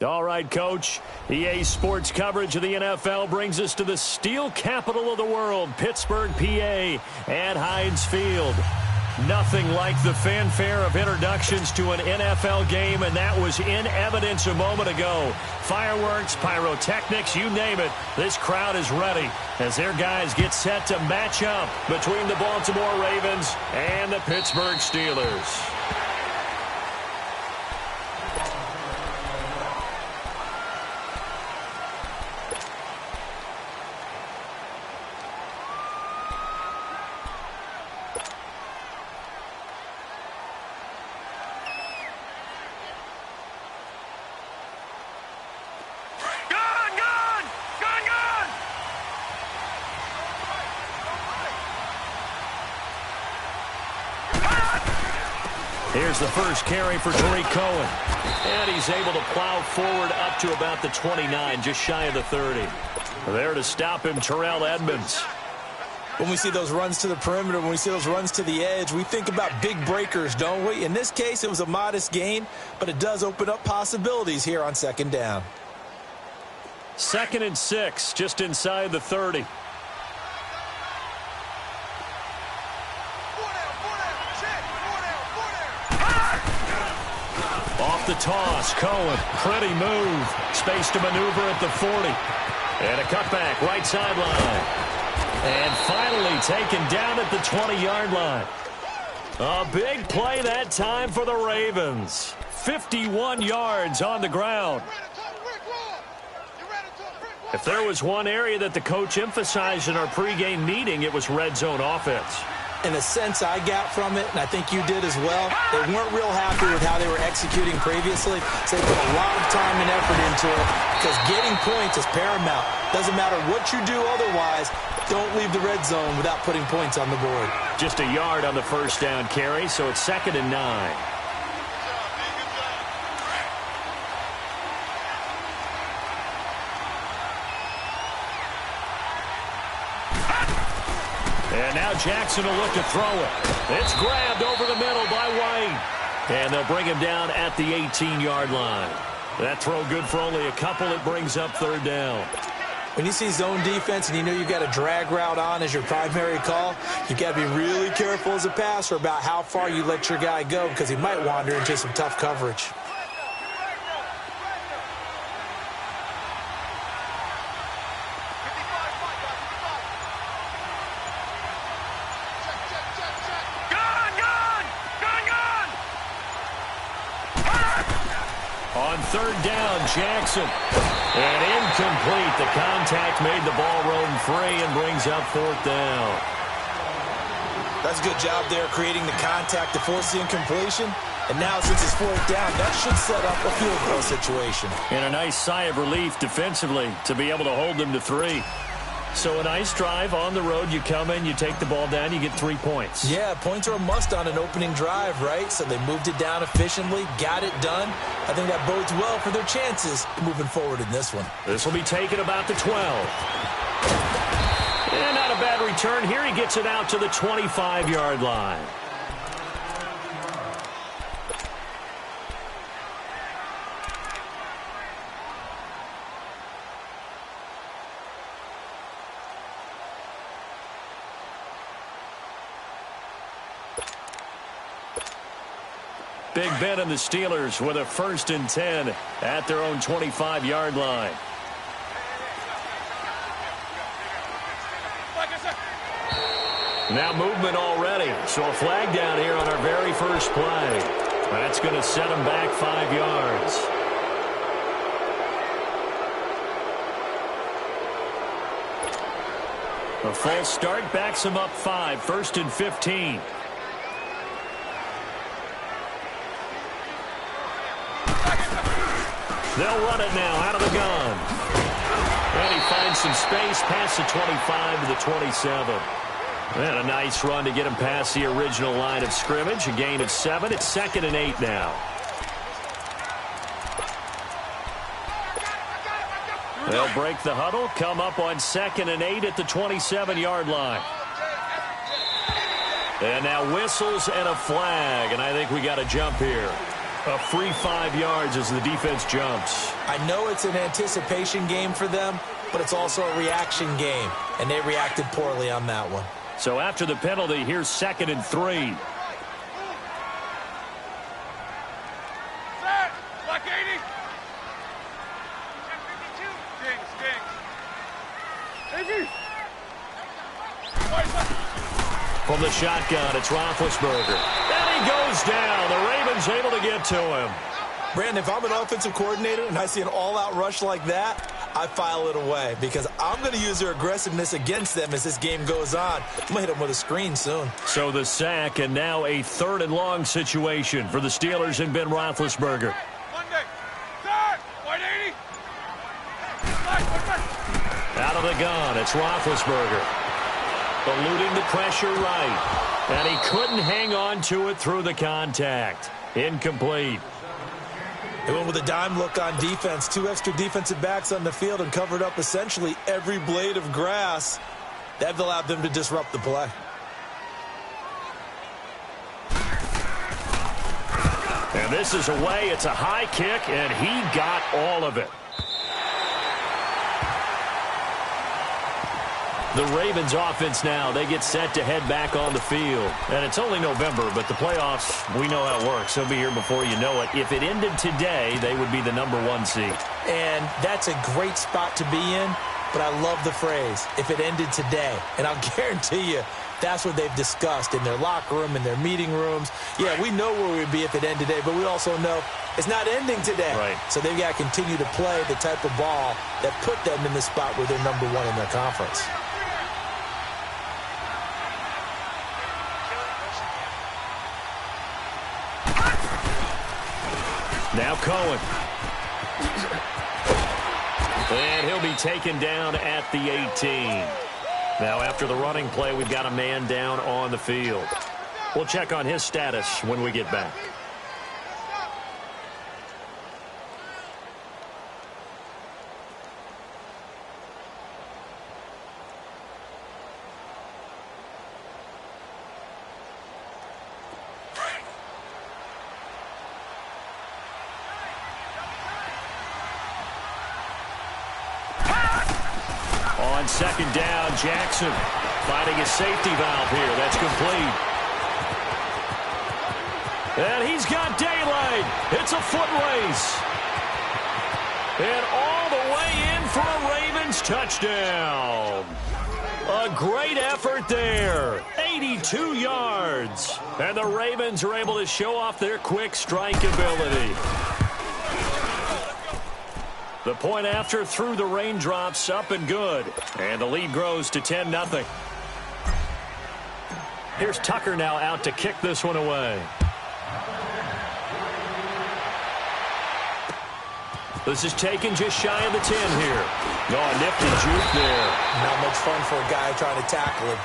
All right, Coach. EA Sports coverage of the NFL brings us to the steel capital of the world, Pittsburgh, PA, at Heinz Field. Nothing like the fanfare of introductions to an NFL game, and that was in evidence a moment ago. Fireworks, pyrotechnics, you name it. This crowd is ready as their guys get set to match up between the Baltimore Ravens and the Pittsburgh Steelers. Here's the first carry for Tariq Cohen. And he's able to plow forward up to about the 29, just shy of the 30. There to stop him, Terrell Edmonds. When we see those runs to the perimeter, when we see those runs to the edge, we think about big breakers, don't we? In this case, it was a modest gain, but it does open up possibilities here on second down. 2nd and 6, just inside the 30. Off the toss, Cohen, pretty move. Space to maneuver at the 40. And a cutback, right sideline. And finally taken down at the 20-yard line. A big play that time for the Ravens. 51 yards on the ground. If there was one area that the coach emphasized in our pregame meeting, it was red zone offense. In a sense I got from it, and I think you did as well, they weren't real happy with how they were executing previously, so they put a lot of time and effort into it because getting points is paramount. Doesn't matter what you do otherwise, don't leave the red zone without putting points on the board. Just a yard on the first down carry, so it's 2nd and 9. And now Jackson will look to throw it. It's grabbed over the middle by White. And they'll bring him down at the 18-yard line. That throw good for only a couple. It brings up 3rd down. When you see zone defense and you know you've got a drag route on as your primary call, you've got to be really careful as a passer about how far you let your guy go because he might wander into some tough coverage. On 3rd down, Jackson. And incomplete. The contact made the ball roam free and brings up 4th down. That's a good job there creating the contact to force the incompletion. And now since it's 4th down, that should set up a field goal situation. And a nice sigh of relief defensively to be able to hold them to 3. So a nice drive on the road. You come in, you take the ball down, you get 3 points. Yeah, points are a must on an opening drive, right? So they moved it down efficiently, got it done. I think that bodes well for their chances moving forward in this one. This will be taken about the 12. And not a bad return. Here he gets it out to the 25-yard line. Big Ben and the Steelers with a 1st and 10 at their own 25-yard line. Now movement already. So a flag down here on our very first play. That's going to set them back 5 yards. A false start backs them up 5. 1st and 15. They'll run it now out of the gun. And he finds some space past the 25 to the 27. And a nice run to get him past the original line of scrimmage. A gain of 7. It's 2nd and 8 now. They'll break the huddle, come up on 2nd and 8 at the 27-yard line. And now whistles and a flag, and I think we got a jump here. A free 5 yards as the defense jumps. I know it's an anticipation game for them, but it's also a reaction game, and they reacted poorly on that one. So after the penalty, here's 2nd and 3. Black 80. Dings. From the shotgun, it's Roethlisberger. And he goes down. The Ravens able to get to him. Brandon, if I'm an offensive coordinator and I see an all-out rush like that, I file it away because I'm going to use their aggressiveness against them as this game goes on. I'm going to hit them with a screen soon. So the sack, and now a 3rd and long situation for the Steelers and Ben Roethlisberger. Monday. Third. 180. Out of the gun, it's Roethlisberger. Eluding the pressure right. And he couldn't hang on to it through the contact. Incomplete. They went with a dime look on defense. 2 extra defensive backs on the field and covered up essentially every blade of grass. That allowed them to disrupt the play. And this is away. It's a high kick, and he got all of it. The Ravens offense now, they get set to head back on the field. And it's only November, but the playoffs, we know how it works. They'll be here before you know it. If it ended today, they would be the #1 seed. And that's a great spot to be in, but I love the phrase, if it ended today. And I'll guarantee you, that's what they've discussed in their locker room, in their meeting rooms. Yeah, we know where we'd be if it ended today, but we also know it's not ending today. Right. So they've got to continue to play the type of ball that put them in the spot where they're #1 in their conference. Now Cohen. And he'll be taken down at the 18. Now after the running play, we've got a man down on the field. We'll check on his status when we get back. On 2nd down, Jackson finding a safety valve here. That's complete. And he's got daylight. It's a foot race. And all the way in for a Ravens touchdown. A great effort there. 82 yards. And the Ravens are able to show off their quick strike ability. The point after through the raindrops, up and good. And the lead grows to 10-0. Here's Tucker now out to kick this one away. This is taken just shy of the 10 here. No, a nifty juke there. Not much fun for a guy trying to tackle him.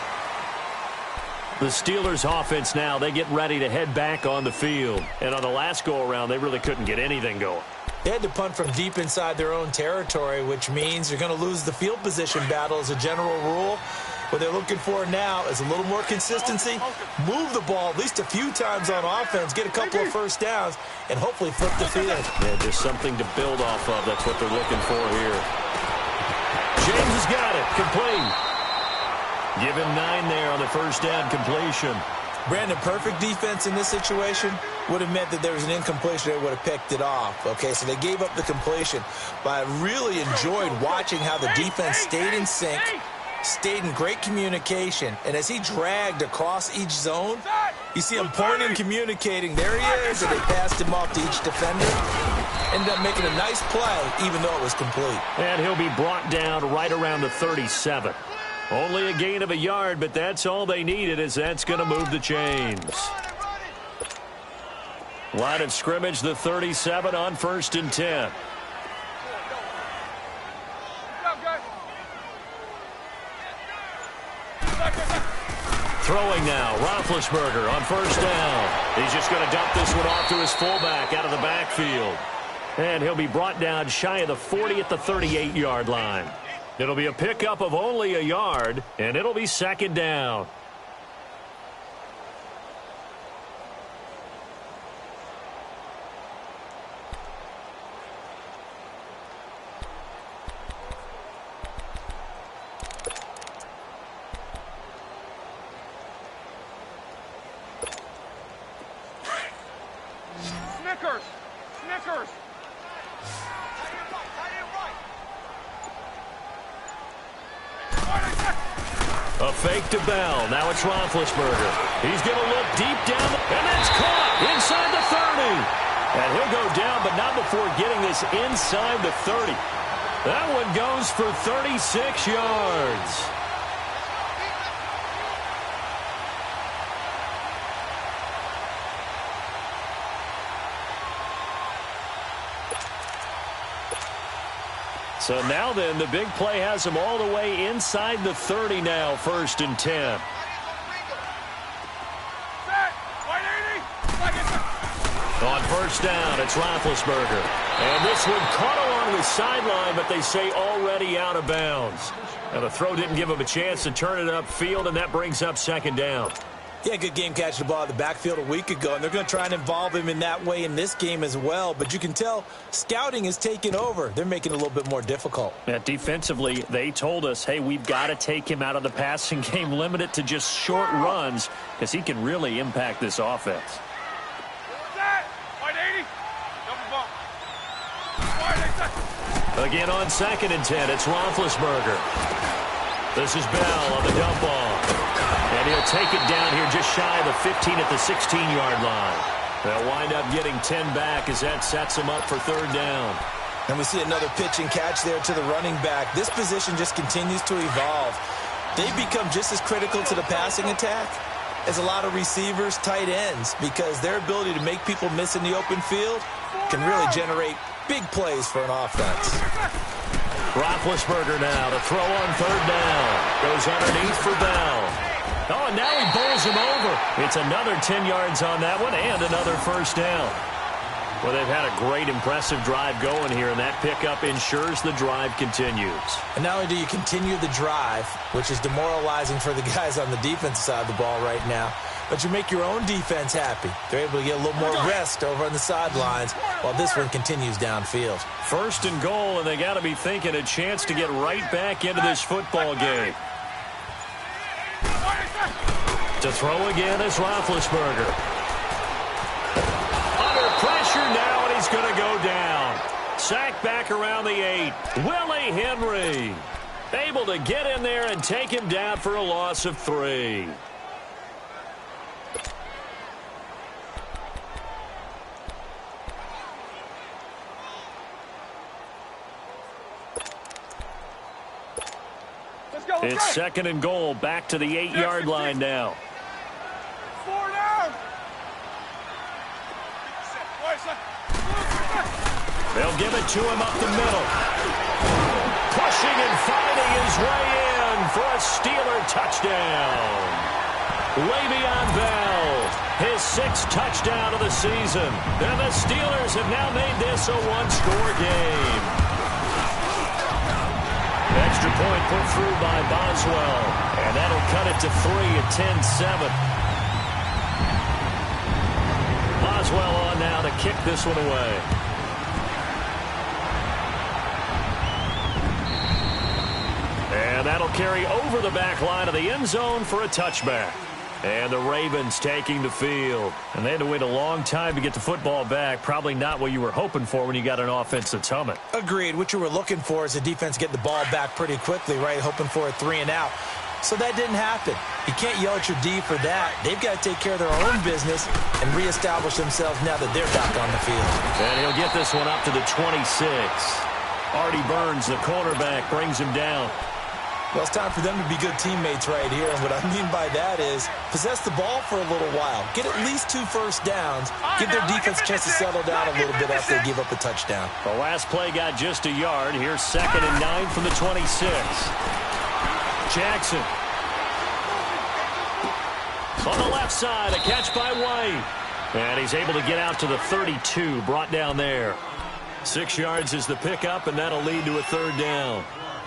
The Steelers offense now, they get ready to head back on the field. And on the last go-around, they really couldn't get anything going. They had to punt from deep inside their own territory, which means you're going to lose the field position battle as a general rule. What they're looking for now is a little more consistency, move the ball at least a few times on offense, get a couple of first downs, and hopefully flip the field. Yeah, just something to build off of. That's what they're looking for here. James has got it. Complete. Give him 9 there on the first down completion. Brandon, perfect defense in this situation would have meant that there was an incompletion. They would have picked it off. Okay, so they gave up the completion. But I really enjoyed watching how the defense stayed in sync, stayed in great communication. And as he dragged across each zone, you see him pointing, communicating. There he is, and they passed him off to each defender. Ended up making a nice play, even though it was complete. And he'll be brought down right around the 37. Only a gain of a yard, but that's all they needed, as that's going to move the chains. Line of scrimmage, the 37 on 1st and 10. Throwing now, Roethlisberger on 1st down. He's just going to dump this one off to his fullback out of the backfield. And he'll be brought down shy of the 40 at the 38-yard line. It'll be a pickup of only a yard, and it'll be 2nd down. A fake to Bell. Now it's Roethlisberger. He's going to look deep down, and that's caught inside the 30. And he'll go down, but not before getting this inside the 30. That one goes for 36 yards. So now then, the big play has him all the way inside the 30 now, 1st and 10. On 1st down, it's Roethlisberger. And this one caught along the sideline, but they say already out of bounds. Now the throw didn't give him a chance to turn it upfield, and that brings up 2nd down. Yeah, good game catching the ball in the backfield a week ago, and they're going to try and involve him in that way in this game as well. But you can tell scouting is taking over. They're making it a little bit more difficult. Yeah, defensively, they told us, hey, we've got to take him out of the passing game, limit it to just short runs, because he can really impact this offense. Again on 2nd and 10, it's Roethlisberger. This is Bell on the dump off. And he'll take it down here just shy of the 15 at the 16-yard line. They'll wind up getting 10 back as that sets him up for 3rd down. And we see another pitch and catch there to the running back. This position just continues to evolve. They've become just as critical to the passing attack as a lot of receivers, tight ends, because their ability to make people miss in the open field can really generate big plays for an offense. Roethlisberger now to throw on 3rd down. Goes underneath for Bell. Oh, and now he bowls him over. It's another 10 yards on that one and another 1st down. Well, they've had a great, impressive drive going here, and that pickup ensures the drive continues. And not only do you continue the drive, which is demoralizing for the guys on the defensive side of the ball right now, but you make your own defense happy. They're able to get a little more rest over on the sidelines while this one continues downfield. 1st and goal, and they got to be thinking a chance to get right back into this football game. To throw again is Roethlisberger. Under pressure now, and he's going to go down. Sacked back around the 8. Willie Henry able to get in there and take him down for a loss of 3. It's 2nd and goal, back to the 8-yard line now. 4 down. They'll give it to him up the middle. Pushing and fighting his way in for a Steeler touchdown. Le'Veon Bell, his 6th touchdown of the season. And the Steelers have now made this a one-score game. Extra point put through by Boswell. And that'll cut it to 3 at 10-7. Boswell on now to kick this one away. And that'll carry over the back line of the end zone for a touchback. And the Ravens taking the field. And they had to wait a long time to get the football back. Probably not what you were hoping for when you got an offense that's humming. Agreed. What you were looking for is the defense getting the ball back pretty quickly, right? Hoping for a 3 and out. So that didn't happen. You can't yell at your D for that. They've got to take care of their own business and reestablish themselves now that they're back on the field. And he'll get this one up to the 26. Artie Burns, the cornerback, brings him down. Well, it's time for them to be good teammates right here. And what I mean by that is possess the ball for a little while. Get at least 2 first downs. Give their defense a chance to settle down a little bit after they give up a touchdown. The last play got just a yard. Here's 2nd and 9 from the 26. Jackson. On the left side, a catch by White. And he's able to get out to the 32, brought down there. 6 yards is the pickup, and that'll lead to a 3rd down.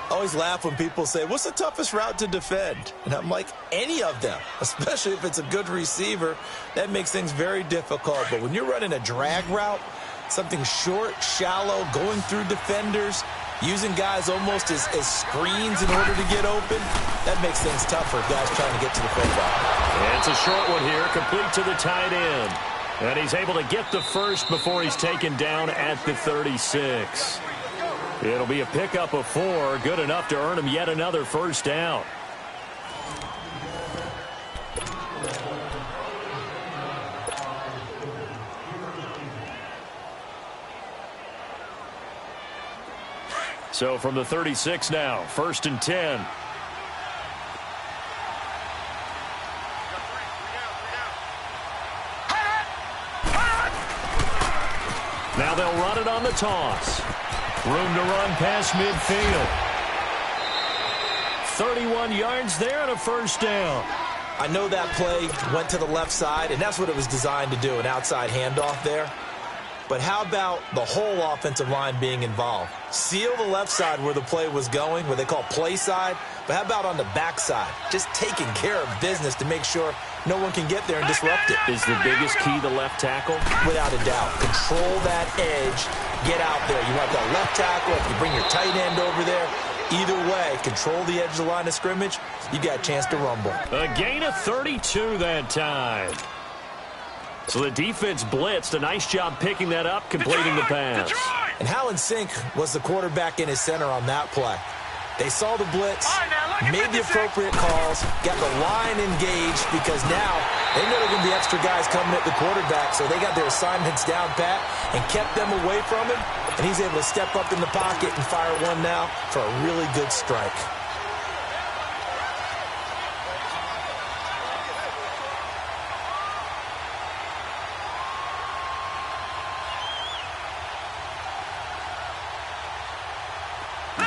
I always laugh when people say, what's the toughest route to defend? And I'm like, any of them, especially if it's a good receiver. That makes things very difficult. But when you're running a drag route, something short, shallow, going through defenders, using guys almost as screens in order to get open, that makes things tough for guys trying to get to the football. And it's a short one here, complete to the tight end. And he's able to get the first before he's taken down at the 36. It'll be a pickup of 4, good enough to earn him yet another 1st down. So from the 36 now, 1st and 10. Now they'll run it on the toss. Room to run past midfield. 31 yards there and a 1st down. I know that play went to the left side, and that's what it was designed to do, an outside handoff there. But how about the whole offensive line being involved? Seal the left side where the play was going, where they call play side. But how about on the back side? Just taking care of business to make sure no one can get there and disrupt it. Is the biggest key the left tackle? Without a doubt. Control that edge. Get out there. You want that left tackle. If you bring your tight end over there, either way, control the edge of the line of scrimmage, you got a chance to rumble. A gain of 32 that time. So the defense blitzed. A nice job picking that up, completing the pass. And how in sync was the quarterback in his center on that play? They saw the blitz, made the appropriate calls, got the line engaged because now they know there are going to be extra guys coming at the quarterback, so they got their assignments down pat and kept them away from him, and he's able to step up in the pocket and fire one now for a really good strike.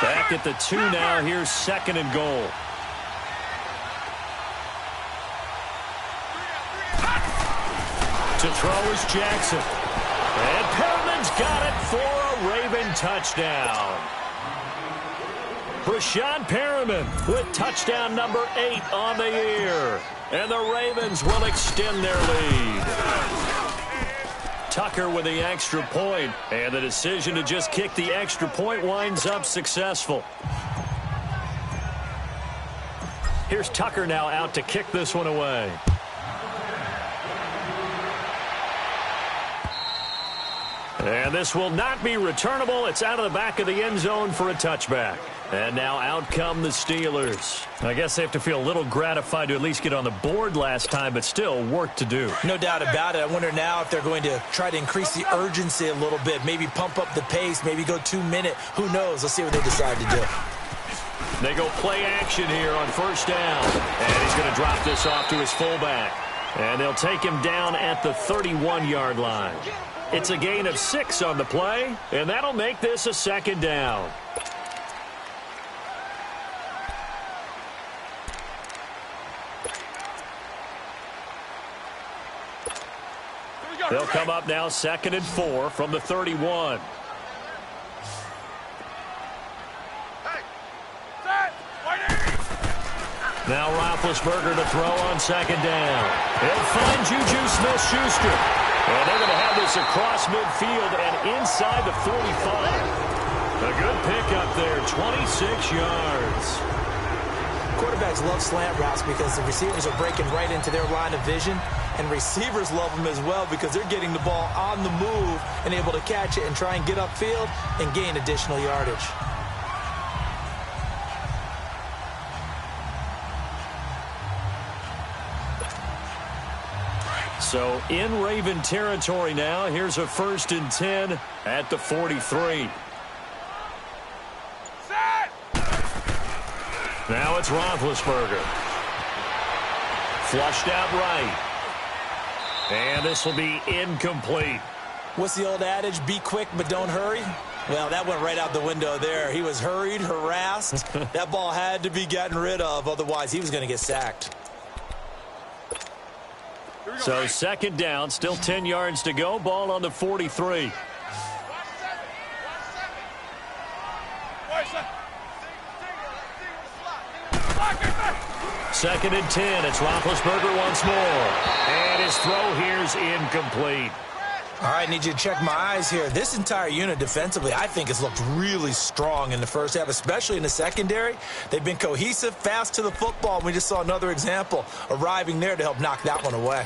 Back at the 2 now. Here's 2nd and goal. To throw is Jackson. And Perriman's got it for a Raven touchdown. Brashad Perriman with touchdown number 8 on the year. And the Ravens will extend their lead. Tucker with the extra point, and the decision to just kick the extra point winds up successful. Here's Tucker now out to kick this one away. And this will not be returnable. It's out of the back of the end zone for a touchback. And now out come the Steelers. I guess they have to feel a little gratified to at least get on the board last time, but still work to do. No doubt about it. I wonder now if they're going to try to increase the urgency a little bit, maybe pump up the pace, maybe go 2-minute. Who knows? Let's see what they decide to do. They go play action here on 1st down. And he's going to drop this off to his fullback. And they'll take him down at the 31-yard line. It's a gain of 6 on the play, and that'll make this a 2nd down. They'll come up now 2nd and 4 from the 31. Now Roethlisberger to throw on 2nd down. He'll find Juju Smith-Schuster. And they're going to have this across midfield and inside the 45. A good pickup there, 26 yards. Quarterbacks love slant routes because the receivers are breaking right into their line of vision, and receivers love them as well because they're getting the ball on the move and able to catch it and try and get upfield and gain additional yardage. So in Raven territory now. Here's a 1st and 10 at the 43. Now it's Roethlisberger. Flushed out right. And this will be incomplete. What's the old adage? Be quick, but don't hurry. Well, that went right out the window there. He was hurried, harassed. That ball had to be gotten rid of. Otherwise, he was going to get sacked. So 2nd down, still 10 yards to go. Ball on the 43. Second and 10. It's Roethlisberger once more. And his throw here's incomplete. All right, need you to check my eyes here. This entire unit defensively, I think, has looked really strong in the first half, especially in the secondary. They've been cohesive, fast to the football. We just saw another example arriving there to help knock that one away.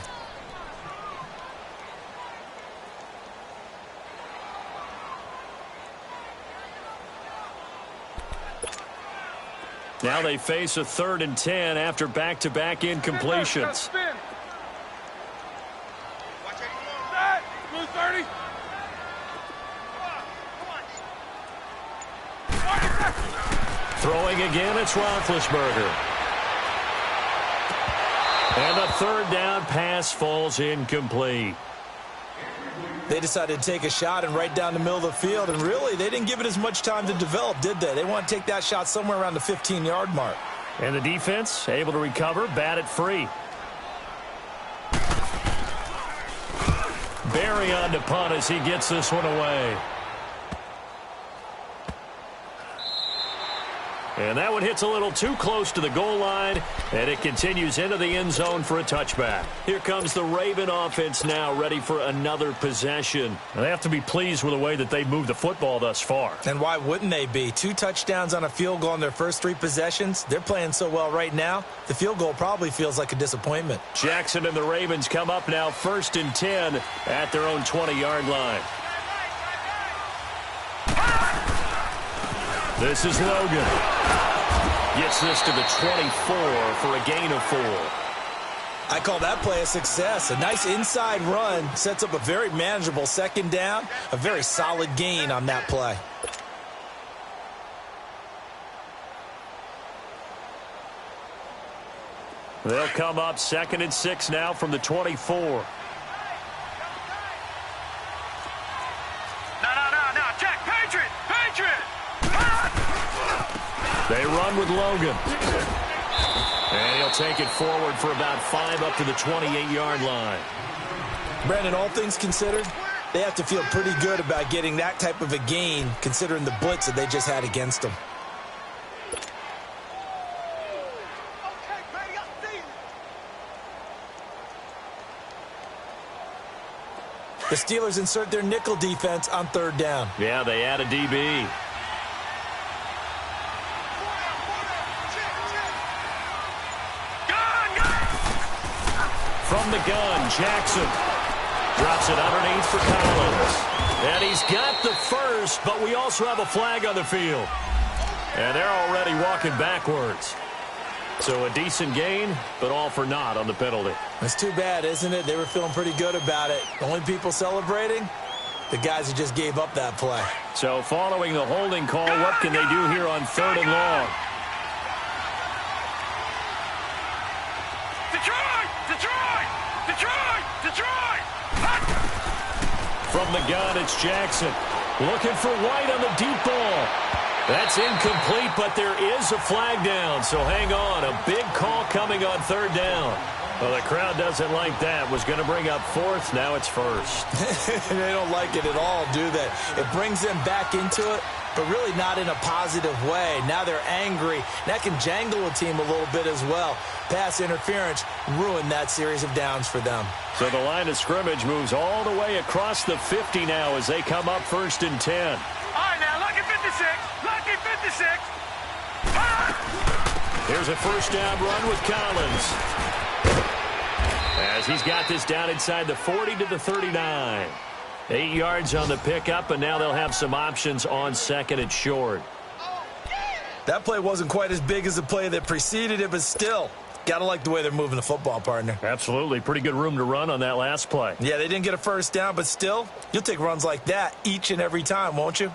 Now they face a 3rd and 10 after back-to-back incompletions. Throwing again, it's Roethlisberger. And the third down pass falls incomplete. They decided to take a shot and right down the middle of the field, and really, they didn't give it as much time to develop, did they? They want to take that shot somewhere around the 15-yard mark. And the defense able to recover, bat it free. Barry on to punt as he gets this one away. And that one hits a little too close to the goal line, and it continues into the end zone for a touchback. Here comes the Raven offense now, ready for another possession. And they have to be pleased with the way that they've moved the football thus far. And why wouldn't they be? 2 touchdowns on a field goal in their first 3 possessions. They're playing so well right now, the field goal probably feels like a disappointment. Jackson and the Ravens come up now 1st and 10 at their own 20-yard line. This is Logan. Gets this to the 24 for a gain of 4. I call that play a success. A nice inside run sets up a very manageable second down. A very solid gain on that play. They'll come up 2nd and 6 now from the 24. No, Jack, Patriot! They run with Logan. And he'll take it forward for about 5 up to the 28-yard line. Brandon, all things considered, they have to feel pretty good about getting that type of a gain considering the blitz that they just had against them. The Steelers insert their nickel defense on 3rd down. Yeah, they add a DB. From the gun, Jackson drops it underneath for Collins. And he's got the first, but we also have a flag on the field. And they're already walking backwards. So a decent gain, but all for naught on the penalty. That's too bad, isn't it? They were feeling pretty good about it. The only people celebrating, the guys who just gave up that play. So following the holding call, what can they do here on 3rd and long? Detroit! From the gun, it's Jackson. Looking for White on the deep ball. That's incomplete, but there is a flag down, so hang on. A big call coming on 3rd down. Well, the crowd doesn't like that. Was going to bring up 4th, now it's 1st. They don't like it at all, do they? It brings them back into it, but really not in a positive way. Now they're angry. That can jangle a team a little bit as well. Pass interference ruined that series of downs for them. So the line of scrimmage moves all the way across the 50 now as they come up 1st and 10. All right, now, lucky 56. Lucky 56. Here's a first down run with Collins. As he's got this down inside the 40 to the 39. 8 yards on the pickup, and now they'll have some options on 2nd and short. That play wasn't quite as big as the play that preceded it, but still, got to like the way they're moving the football, partner. Absolutely. Pretty good room to run on that last play. Yeah, they didn't get a first down, but still, you'll take runs like that each and every time, won't you?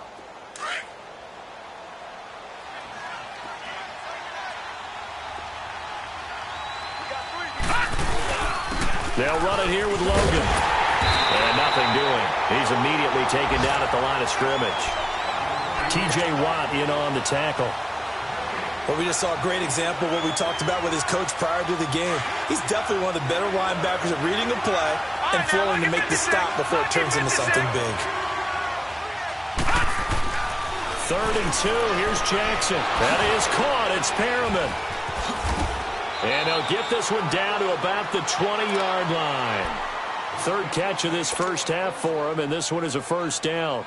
They'll run it here with Logan. And nothing doing. He's immediately taken down at the line of scrimmage. T.J. Watt in on the tackle. Well, we just saw a great example of what we talked about with his coach prior to the game. He's definitely one of the better linebackers at reading a play and flowing to make the stop before it turns into something big. 3rd and 2. Here's Jackson. That is caught. It's Perriman. And they'll get this one down to about the 20-yard line. 3rd catch of this first half for him, and this one is a first down.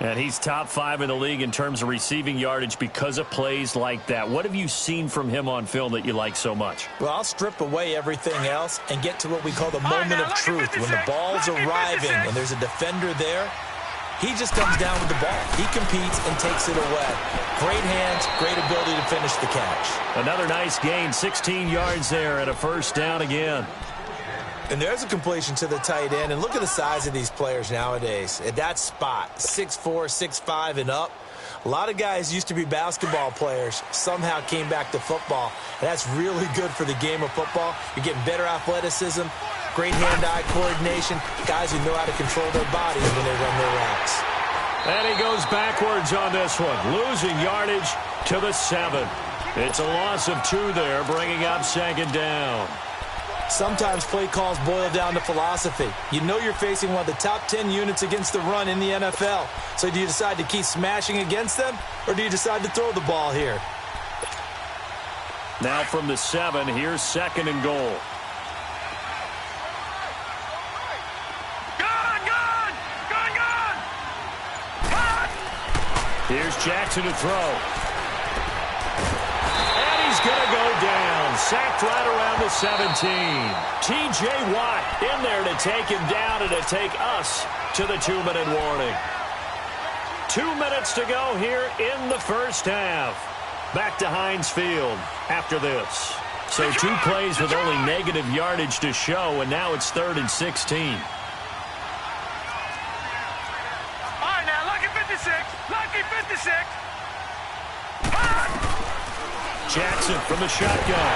And he's top 5 in the league in terms of receiving yardage because of plays like that. What have you seen from him on film that you like so much? Well, I'll strip away everything else and get to what we call the moment of truth. When the ball's arriving and there's a defender there, he just comes down with the ball. He competes and takes it away. Great hands, great ability to finish the catch. Another nice gain, 16 yards there and a first down again. And there's a completion to the tight end. And look at the size of these players nowadays. At that spot, 6'4", 6'5", and up. A lot of guys used to be basketball players, somehow came back to football. And that's really good for the game of football. You're getting better athleticism, great hand-eye coordination, guys who know how to control their bodies when they run their routes. And he goes backwards on this one, losing yardage to the 7. It's a loss of 2 there, bringing up 2nd down. Sometimes play calls boil down to philosophy. You know you're facing one of the top 10 units against the run in the NFL. So do you decide to keep smashing against them, or do you decide to throw the ball here? Now from the 7, here's 2nd and goal. Here's Jackson to throw. And he's going to go down. Sacked right around the 17. T.J. Watt in there to take him down and to take us to the 2-minute warning. 2 minutes to go here in the first half. Back to Heinz Field after this. So 2 plays with only negative yardage to show, and now it's 3rd and 16. Lucky 56. Jackson from the shotgun.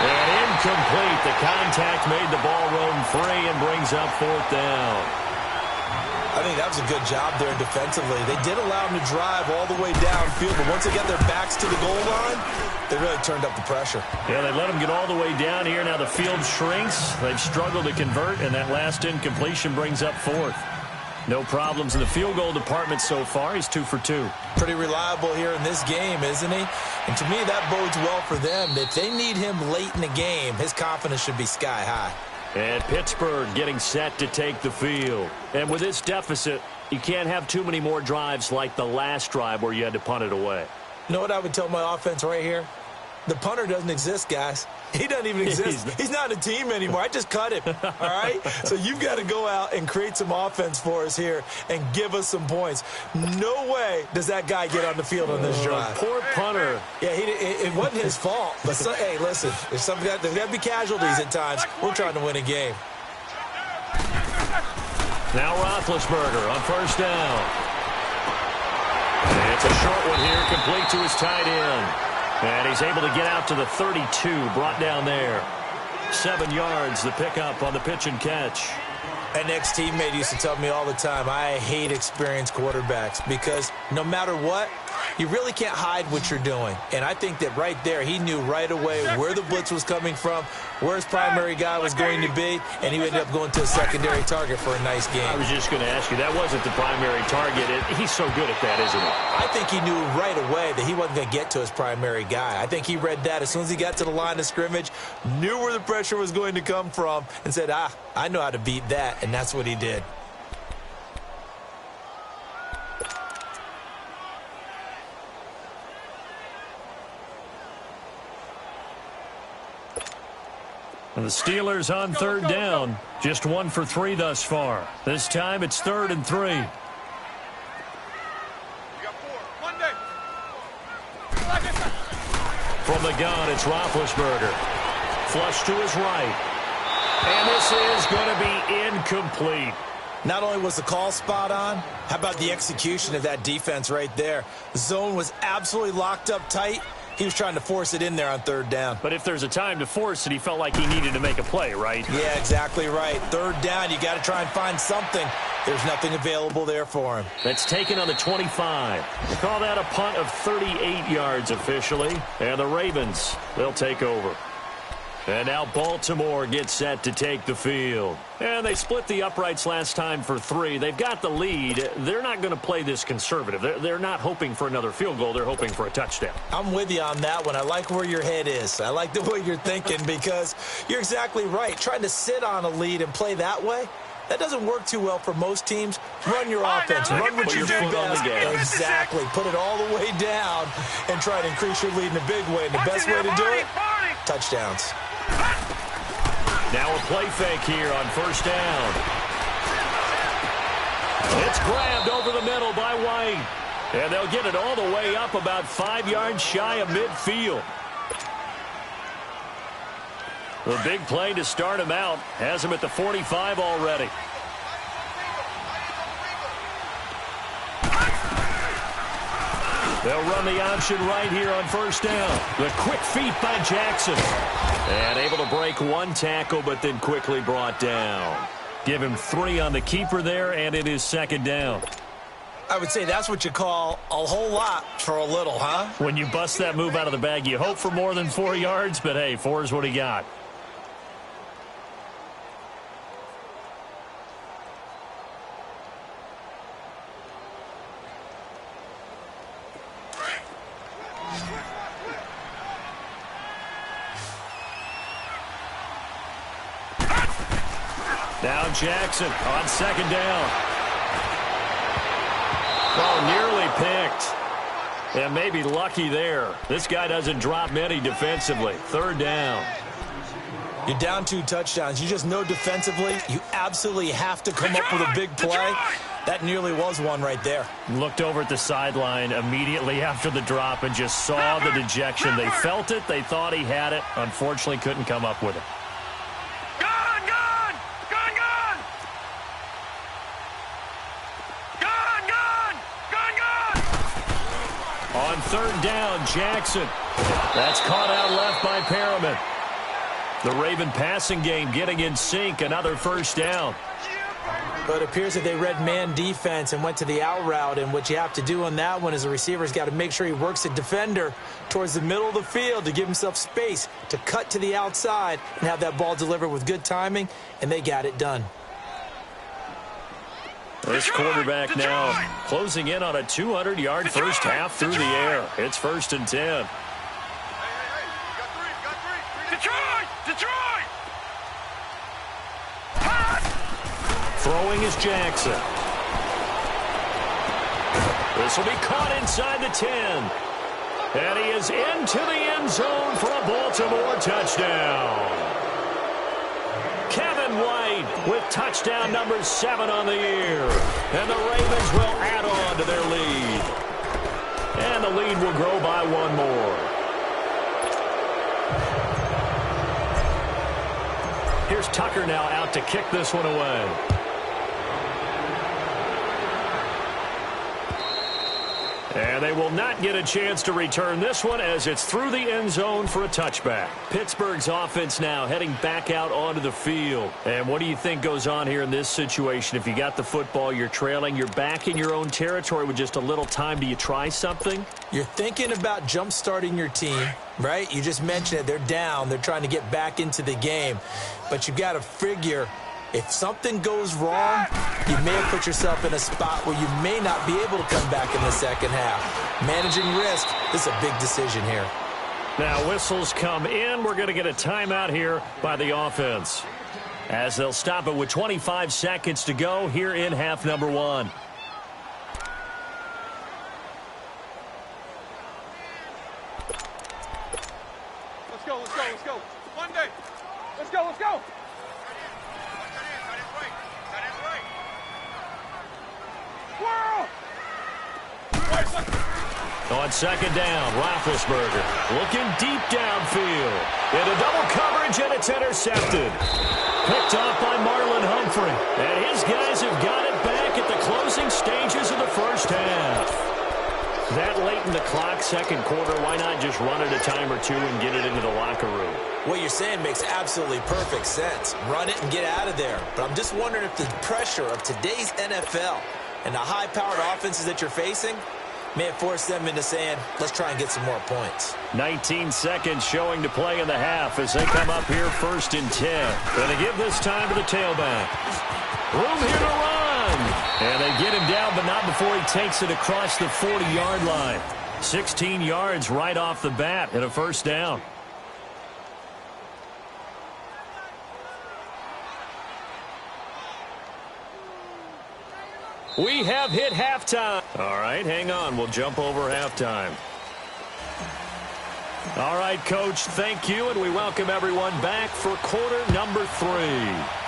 And incomplete. The contact made the ball roam free and brings up 4th down. I think that was a good job there defensively. They did allow them to drive all the way downfield, but once they got their backs to the goal line, they really turned up the pressure. Yeah, they let them get all the way down here. Now the field shrinks. They've struggled to convert, and that last incompletion brings up 4th. No problems in the field goal department so far. He's 2 for 2. Pretty reliable here in this game, isn't he? And to me, that bodes well for them. If they need him late in the game, his confidence should be sky high. And Pittsburgh getting set to take the field. And with this deficit, you can't have too many more drives like the last drive where you had to punt it away. You know what I would tell my offense right here? The punter doesn't exist, guys. He doesn't even exist. He's not a team anymore. I just cut him, all right? So you've got to go out and create some offense for us here and give us some points. No way does that guy get on the field on this drive. Poor punter. Yeah, it wasn't his fault. But, hey, listen, there's got to be casualties at times. We're trying to win a game. Now Roethlisberger on 1st down. And it's a short one here, complete to his tight end. And he's able to get out to the 32, brought down there. 7 yards, the pickup on the pitch and catch. An ex-teammate used to tell me all the time, I hate experienced quarterbacks because no matter what, you really can't hide what you're doing. And I think that right there, he knew right away where the blitz was coming from, where his primary guy was going to be, and he ended up going to a secondary target for a nice game. I was just going to ask you, that wasn't the primary target. He's so good at that, isn't he? I think he knew right away that he wasn't going to get to his primary guy. I think he read that as soon as he got to the line of scrimmage, knew where the pressure was going to come from, and said, I know how to beat that, and that's what he did. And the Steelers on 3rd down. Just 1 for 3 thus far. This time it's 3rd and 3. You got 4. Monday. From the gun, it's Roethlisberger. Flush to his right. And this is going to be incomplete. Not only was the call spot on, how about the execution of that defense right there? The zone was absolutely locked up tight. He was trying to force it in there on 3rd down. But if there's a time to force it, he felt like he needed to make a play, right? Yeah, exactly right. 3rd down, you got to try and find something. There's nothing available there for him. That's taken on the 25. They call that a punt of 38 yards officially. And the Ravens, they'll take over. And now Baltimore gets set to take the field. And they split the uprights last time for 3. They've got the lead. They're not going to play this conservative. They're not hoping for another field goal. They're hoping for a touchdown. I'm with you on that one. I like where your head is. I like the way you're thinking because you're exactly right. Trying to sit on a lead and play that way, that doesn't work too well for most teams. Run your offense. Run what you do best. Exactly. Put it all the way down and try to increase your lead in a big way. And the best way to do it, touchdowns. Now a play fake here on 1st down. It's grabbed over the middle by White. And they'll get it all the way up about 5 yards shy of midfield. The big play to start him out has him at the 45 already. They'll run the option right here on first down. The quick feet by Jackson. And able to break one tackle, but then quickly brought down. Give him 3 on the keeper there, and it is second down. I would say that's what you call a whole lot for a little, huh? When you bust that move out of the bag, you hope for more than 4 yards, but hey, 4 is what he got. Now Jackson on second down. Oh, nearly picked. And maybe lucky there. This guy doesn't drop many defensively. Third down. You're down 2 touchdowns. You just know defensively you absolutely have to come up with a big play. That nearly was one right there. Looked over at the sideline immediately after the drop and just saw the dejection. They felt it. They thought he had it. Unfortunately, couldn't come up with it. On third down, Jackson. That's caught out left by Perriman. The Raven passing game getting in sync. Another first down. But it appears that they read man defense and went to the out route. And what you have to do on that one is the receiver's got to make sure he works the defender towards the middle of the field to give himself space to cut to the outside and have that ball delivered with good timing. And they got it done. This quarterback now closing in on a 200-yard first half through the air. It's 1st and 10. Detroit! Throwing is Jackson. This will be caught inside the 10. And he is into the end zone for a Baltimore touchdown. Kevin White with touchdown number 7 on the year. And the Ravens will add on to their lead. And the lead will grow by 1 more. Here's Tucker now out to kick this one away. And they will not get a chance to return this one as it's through the end zone for a touchback. Pittsburgh's offense now heading back out onto the field. And what do you think goes on here in this situation? If you got the football, you're trailing, you're back in your own territory with just a little time. Do you try something? You're thinking about jump-starting your team, right? You just mentioned it. They're down. They're trying to get back into the game. But you've got to figure if something goes wrong, you may have put yourself in a spot where you may not be able to come back in the second half. Managing risk is a big decision here. Now whistles come in. We're going to get a timeout here by the offense, as they'll stop it with 25 seconds to go here in half number 1. Let's go. Monday. Let's go. On second down, Roethlisberger looking deep downfield. Into double coverage, and it's intercepted. Picked off by Marlon Humphrey. And his guys have got it back at the closing stages of the first half. That late in the clock, second quarter, why not just run it a time or two and get it into the locker room? What you're saying makes absolutely perfect sense. Run it and get out of there. But I'm just wondering if the pressure of today's NFL and the high-powered offenses that you're facing may have forced them into saying, let's try and get some more points. 19 seconds showing to play in the half as they come up here 1st and 10. Going to give this time to the tailback. Room here to run. And they get him down, but not before he takes it across the 40-yard line. 16 yards right off the bat and a first down. We have hit halftime. All right, hang on. We'll jump over halftime. All right, Coach, thank you, and we welcome everyone back for quarter number 3.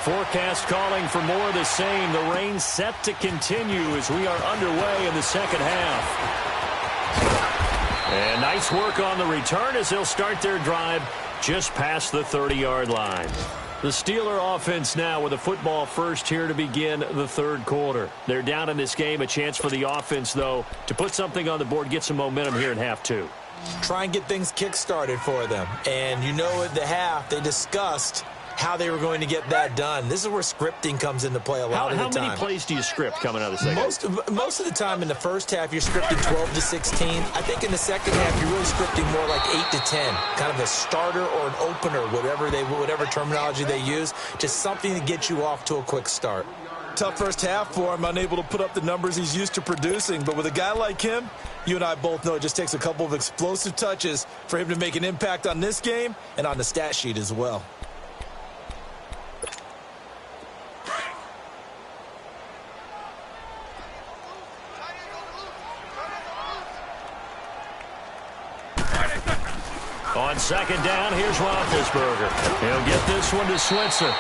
Forecast calling for more of the same. The rain set to continue as we are underway in the second half. And nice work on the return as they'll start their drive just past the 30-yard line. The Steeler offense now with a football first here to begin the third quarter. They're down in this game. A chance for the offense, though, to put something on the board, get some momentum here in half two. Try and get things kick-started for them. And you know at the half, they discussed how they were going to get that done. This is where scripting comes into play a lot of the time. How many plays do you script coming out of the second? Most of the time in the first half, you're scripting 12 to 16. I think in the second half, you're really scripting more like 8 to 10, kind of a starter or an opener, whatever terminology they use, just something to get you off to a quick start. Tough first half for him, unable to put up the numbers he's used to producing. But with a guy like him, you and I both know it just takes a couple of explosive touches for him to make an impact on this game and on the stat sheet as well. On second down, here's Roethlisberger. He'll get this one to Switzer.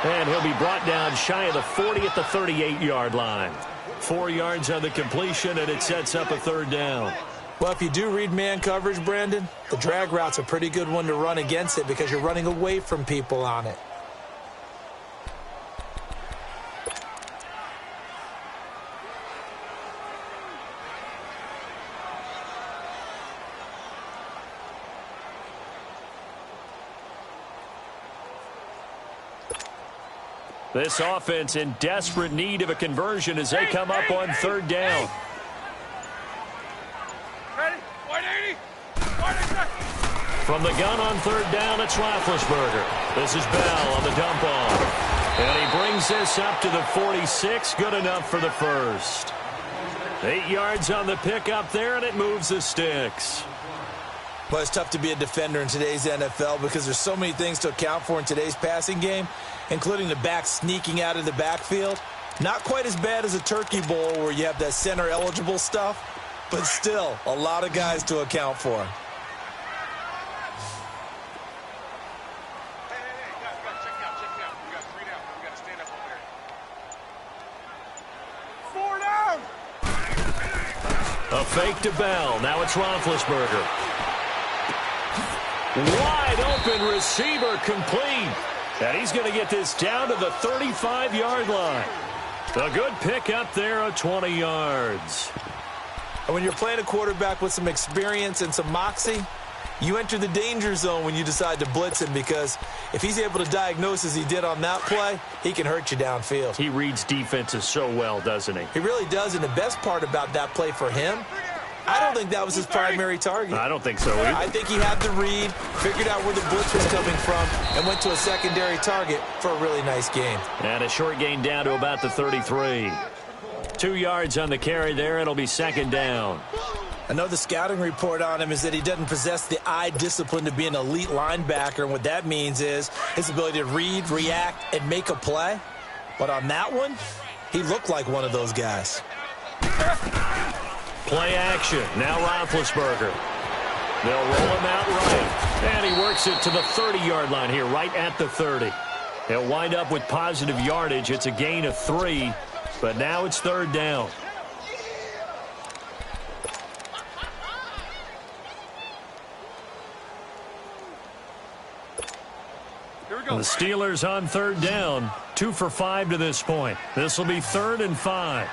And he'll be brought down shy of the 40 at the 38-yard line. 4 yards on the completion, and it sets up a third down. Well, if you do read man coverage, Brandon, the drag route's a pretty good one to run against it because you're running away from people on it. This offense in desperate need of a conversion as they come up on third down. Ready? 180. 180. From the gun on third down, it's Roethlisberger. This is Bell on the dump off. And he brings this up to the 46. Good enough for the first. 8 yards on the pickup there, and it moves the sticks. Well, it's tough to be a defender in today's NFL because there's so many things to account for in today's passing game, including the back sneaking out of the backfield. Not quite as bad as a turkey bowl where you have that center-eligible stuff, but still a lot of guys to account for. Hey, guys, check me out. We got 3 down. We got to stand up over there. 4 down. A fake to Bell. Now it's Roethlisberger. Wide open receiver complete. And he's going to get this down to the 35-yard line. A good pick up there of 20 yards. And when you're playing a quarterback with some experience and some moxie, you enter the danger zone when you decide to blitz him because if he's able to diagnose as he did on that play, he can hurt you downfield. He reads defenses so well, doesn't he? He really does, and the best part about that play for him, I don't think that was his primary target. I don't think so either. I think he had the read, figured out where the blitz was coming from, and went to a secondary target for a really nice gain. And a short gain down to about the 33. 2 yards on the carry there. It'll be second down. I know the scouting report on him is that he doesn't possess the eye discipline to be an elite linebacker, and what that means is his ability to read, react, and make a play. But on that one, he looked like one of those guys. Play action. Now Roethlisberger. They'll roll him out right. And he works it to the 30-yard line here, right at the 30. He'll wind up with positive yardage. It's a gain of 3, but now it's third down. Here we go. The Steelers on third down. 2 for 5 to this point. This will be 3rd and 5.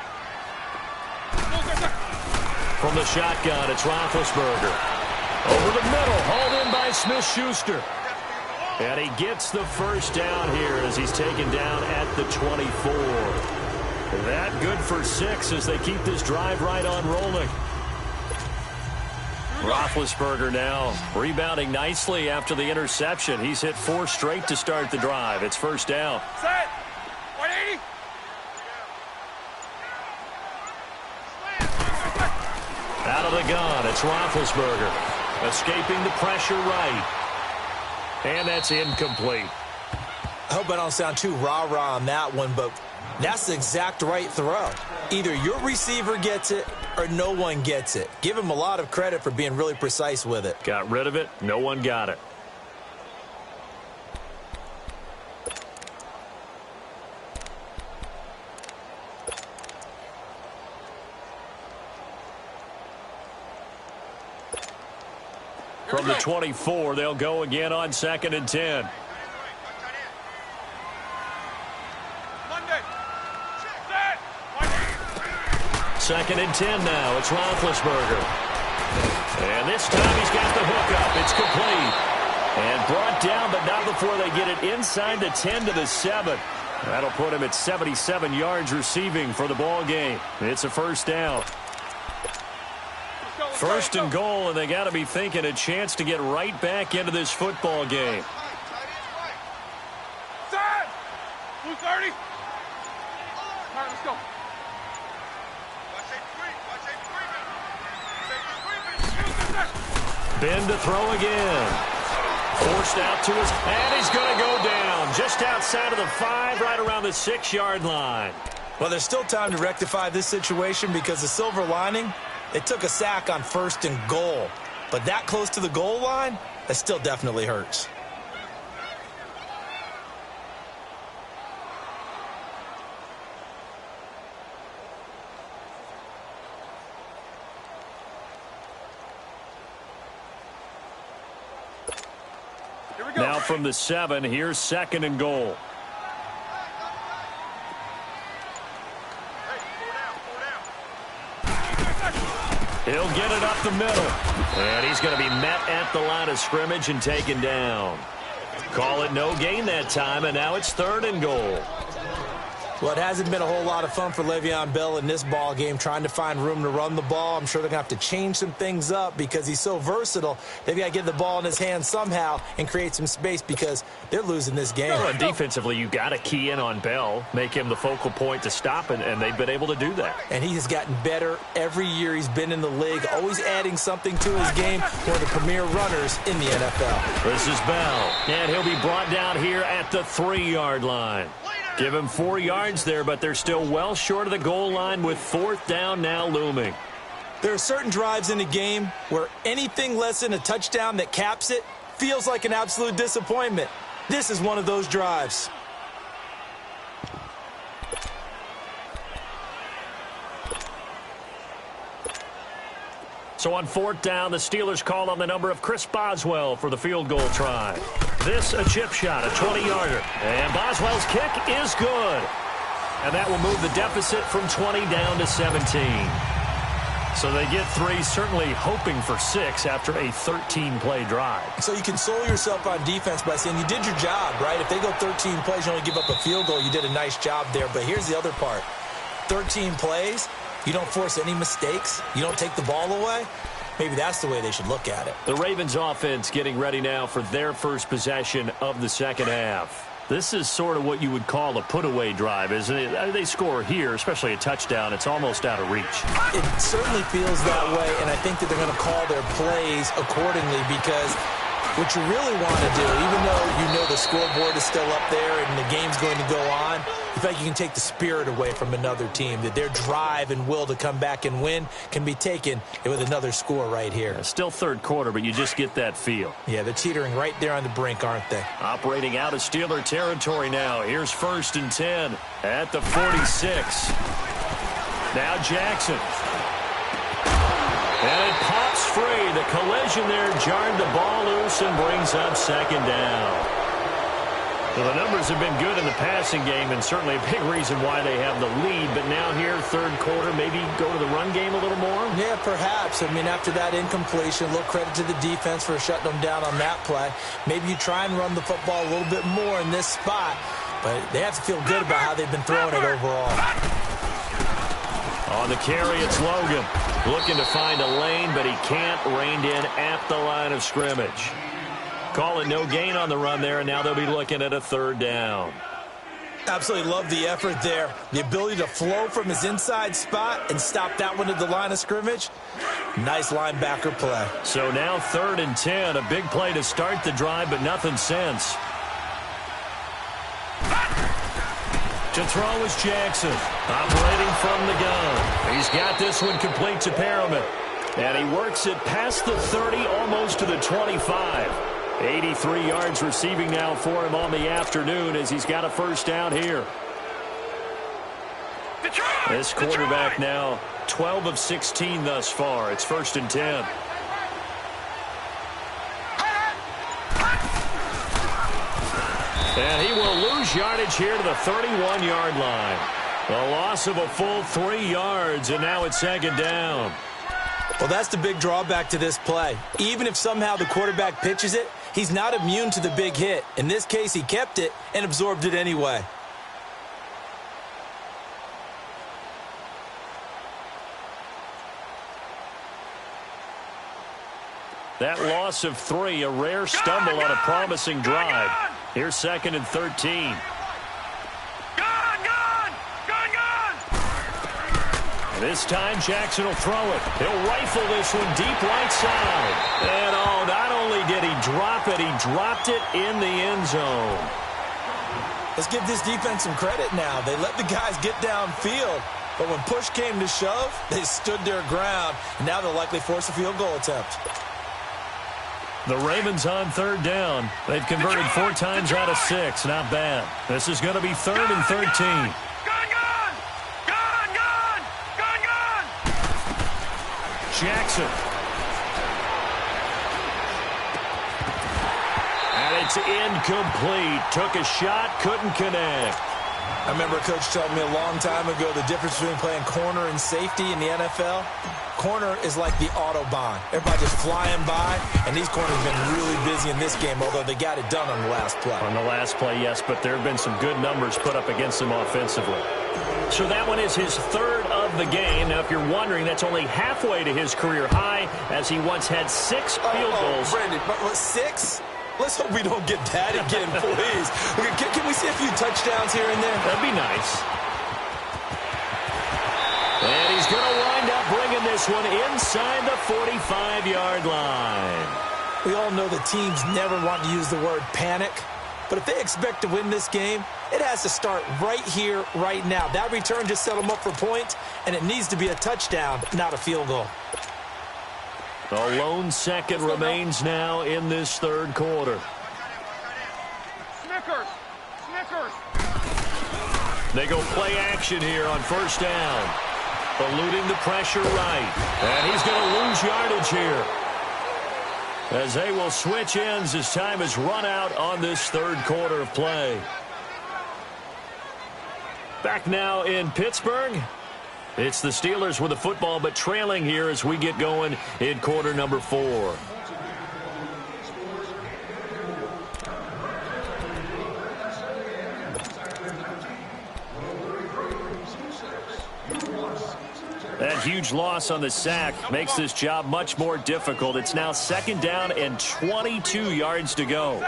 From the shotgun, it's Roethlisberger. Over the middle, hauled in by Smith-Schuster. And he gets the first down here as he's taken down at the 24. That good for 6 as they keep this drive right on rolling. Roethlisberger now rebounding nicely after the interception. He's hit 4 straight to start the drive. It's first down. Set. 180. Out of the gun, it's Roethlisberger. Escaping the pressure right. And that's incomplete. I hope I don't sound too rah-rah on that one, but that's the exact right throw. Either your receiver gets it or no one gets it. Give him a lot of credit for being really precise with it. Got rid of it. No one got it. From the 24, they'll go again on 2nd and 10. 2nd and 10 now. It's Roethlisberger. And this time he's got the hook up. It's complete. And brought down, but not before they get it inside the 10 to the 7. That'll put him at 77 yards receiving for the ball game. It's a first down. First and goal, and they got to be thinking a chance to get right back into this football game. Side! Blue 30. All right, let's go. Ben to throw again. Forced out to his, and he's going to go down just outside of the 5, right around the 6-yard line. Well, there's still time to rectify this situation because the silver lining, it took a sack on 1st and goal. But that close to the goal line, that still definitely hurts. Now from the 7, here's 2nd and goal. He'll get it up the middle. And he's going to be met at the line of scrimmage and taken down. Call it no gain that time, and now it's 3rd and goal. Well, it hasn't been a whole lot of fun for Le'Veon Bell in this ball game trying to find room to run the ball. I'm sure they're going to have to change some things up because he's so versatile. They've got to get the ball in his hands somehow and create some space because they're losing this game. Well, and defensively, you got to key in on Bell, make him the focal point to stop, and they've been able to do that. And he has gotten better every year he's been in the league, always adding something to his game. One of the premier runners in the NFL. This is Bell, and he'll be brought down here at the 3-yard line. Give him 4 yards there, but they're still well short of the goal line with 4th down now looming. There are certain drives in a game where anything less than a touchdown that caps it feels like an absolute disappointment. This is one of those drives. So on 4th down, the Steelers call on the number of Chris Boswell for the field goal try. This a chip shot, a 20-yarder. And Boswell's kick is good. And that will move the deficit from 20 down to 17. So they get 3, certainly hoping for 6 after a 13-play drive. So you console yourself on defense by saying you did your job, right? If they go 13 plays, you only give up a field goal, you did a nice job there. But here's the other part. 13 plays, you don't force any mistakes, you don't take the ball away. Maybe that's the way they should look at it. The Ravens offense getting ready now for their first possession of the second half. This is sort of what you would call a put-away drive, isn't it? They score here, especially a touchdown. It's almost out of reach. It certainly feels that way, and I think that they're going to call their plays accordingly because what you really want to do, even though you know the scoreboard is still up there and the game's going to go on, you feel like you can take the spirit away from another team, that their drive and will to come back and win can be taken with another score right here. Still 3rd quarter, but you just get that feel. Yeah, they're teetering right there on the brink, aren't they? Operating out of Steeler territory now. Here's 1st and 10 at the 46. Now Jackson. And it pops free. The collision there jarred the ball loose and brings up 2nd down. Well, the numbers have been good in the passing game and certainly a big reason why they have the lead. But now here, 3rd quarter, maybe go to the run game a little more? Yeah, perhaps. I mean, after that incompletion, a little credit to the defense for shutting them down on that play. Maybe you try and run the football a little bit more in this spot. But they have to feel good about how they've been throwing it overall. On the carry, it's Logan. Looking to find a lane, but he can't. Reined in at the line of scrimmage. Call it no gain on the run there, and now they'll be looking at a 3rd down. Absolutely love the effort there. The ability to flow from his inside spot and stop that one at the line of scrimmage. Nice linebacker play. So now 3rd and 10. A big play to start the drive, but nothing since. To throw is Jackson, operating from the gun. He's got this one complete to Perriman. And he works it past the 30, almost to the 25. 83 yards receiving now for him on the afternoon as he's got a 1st down here. This quarterback now 12 of 16 thus far. It's 1st and 10. And he will lose yardage here to the 31-yard line. A loss of a full 3 yards, and now it's second down. Well, that's the big drawback to this play. Even if somehow the quarterback pitches it, he's not immune to the big hit. In this case, he kept it and absorbed it anyway. That loss of 3, a rare stumble on a promising drive. Here's second and 13. This time, Jackson will throw it. He'll rifle this one deep right side. And, oh, not only did he drop it, he dropped it in the end zone. Let's give this defense some credit now. They let the guys get downfield. But when push came to shove, they stood their ground. And now they'll likely force a field goal attempt. The Ravens on third down. They've converted 4 times out of 6. Not bad. This is going to be third and 13. Jackson. And it's incomplete. Took a shot, couldn't connect. I remember a coach telling me a long time ago the difference between playing corner and safety in the NFL. Corner is like the Autobahn. Everybody just flying by, and these corners have been really busy in this game, although they got it done on the last play. On the last play, yes, but there have been some good numbers put up against them offensively. So that one is his third of the game. Now, if you're wondering, that's only halfway to his career high, as he once had 6 field goals. Brandon, but 6? Let's hope we don't get that again, please. Can we see a few touchdowns here and there? That'd be nice. And he's going to wind up bringing this one inside the 45-yard line. We all know the teams never want to use the word panic. But if they expect to win this game, it has to start right here, right now. That return just set them up for points, and it needs to be a touchdown, not a field goal. The lone second remains now in this third quarter. Snickers! They go play action here on first down. Eluding the pressure right. And he's going to lose yardage here, as they will switch ends as time has run out on this third quarter of play. Back now in Pittsburgh. It's the Steelers with the football, but trailing here as we get going in quarter number 4. That huge loss on the sack makes this job much more difficult. It's now second down and 22 yards to go.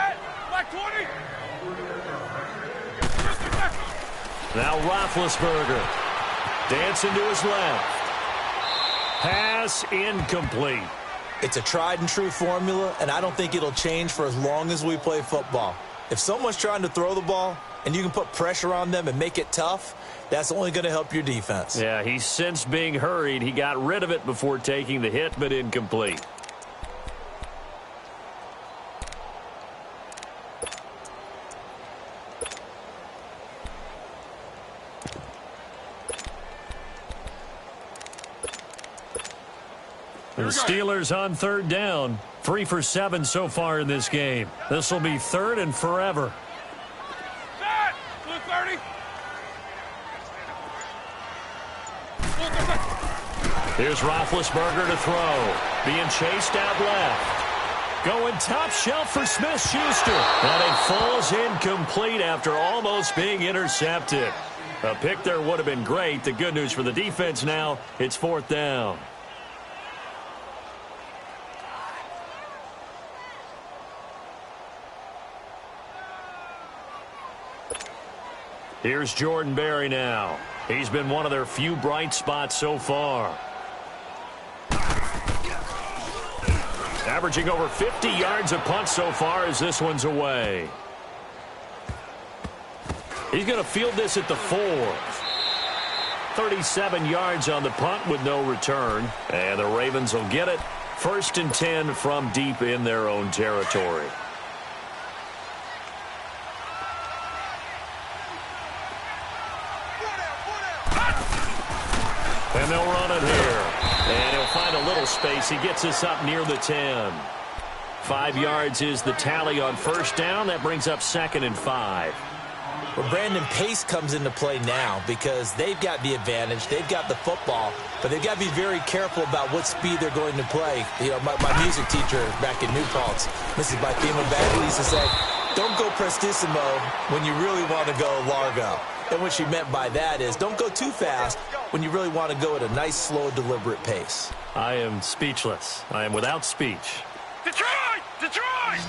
Now Roethlisberger dancing to his left. Pass incomplete. It's a tried and true formula, and I don't think it'll change for as long as we play football. If someone's trying to throw the ball and you can put pressure on them and make it tough, that's only going to help your defense. Yeah, he's since being hurried. He got rid of it before taking the hit, but incomplete. The Steelers on third down. 3 for 7 so far in this game. This will be third and forever. Here's Roethlisberger to throw. Being chased out left. Going top shelf for Smith-Schuster. And it falls incomplete after almost being intercepted. A pick there would have been great. The good news for the defense now, it's fourth down. Here's Jordan Berry now. He's been one of their few bright spots so far. Averaging over 50 yards a punt so far as this one's away. He's going to field this at the 4. 37 yards on the punt with no return. And the Ravens will get it. 1st and 10 from deep in their own territory. And they'll run it here. And he'll find a little space. He gets us up near the 10. 5 yards is the tally on first down. That brings up 2nd and 5. where Brandon Pace comes into play now because they've got the advantage. They've got the football, but they've got to be very careful about what speed they're going to play. You know, my music teacher back in New Paltz, Mrs. Bythema Bagley, used to say, don't go prestissimo when you really want to go largo. And what she meant by that is don't go too fast when you really want to go at a nice, slow, deliberate pace. I am speechless. I am without speech. Detroit! Detroit!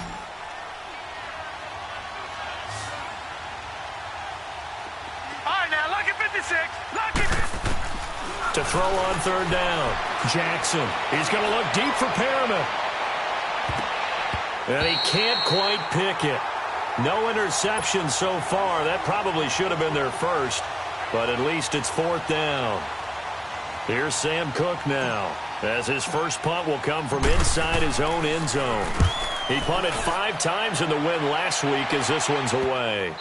All right, now, look at 56. Look at To throw on third down. Jackson. He's going to look deep for Perriman. And he can't quite pick it. No interception so far. That probably should have been their first, but at least it's fourth down. Here's Sam Cook now, as his first punt will come from inside his own end zone. He punted 5 times in the win last week as this one's away.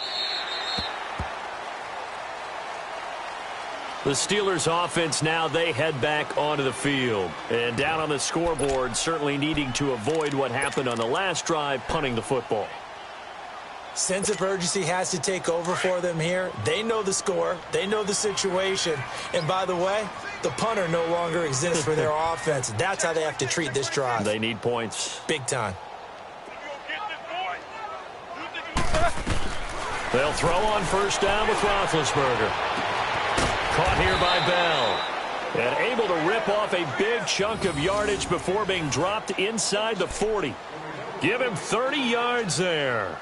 The Steelers offense now, they head back onto the field. And down on the scoreboard, certainly needing to avoid what happened on the last drive, punting the football. Sense of urgency has to take over for them here. They know the score. They know the situation. And by the way, the punter no longer exists for their offense. That's how they have to treat this drive. They need points. Big time. They'll throw on first down with Roethlisberger. Caught here by Bell. And able to rip off a big chunk of yardage before being dropped inside the 40. Give him 30 yards there.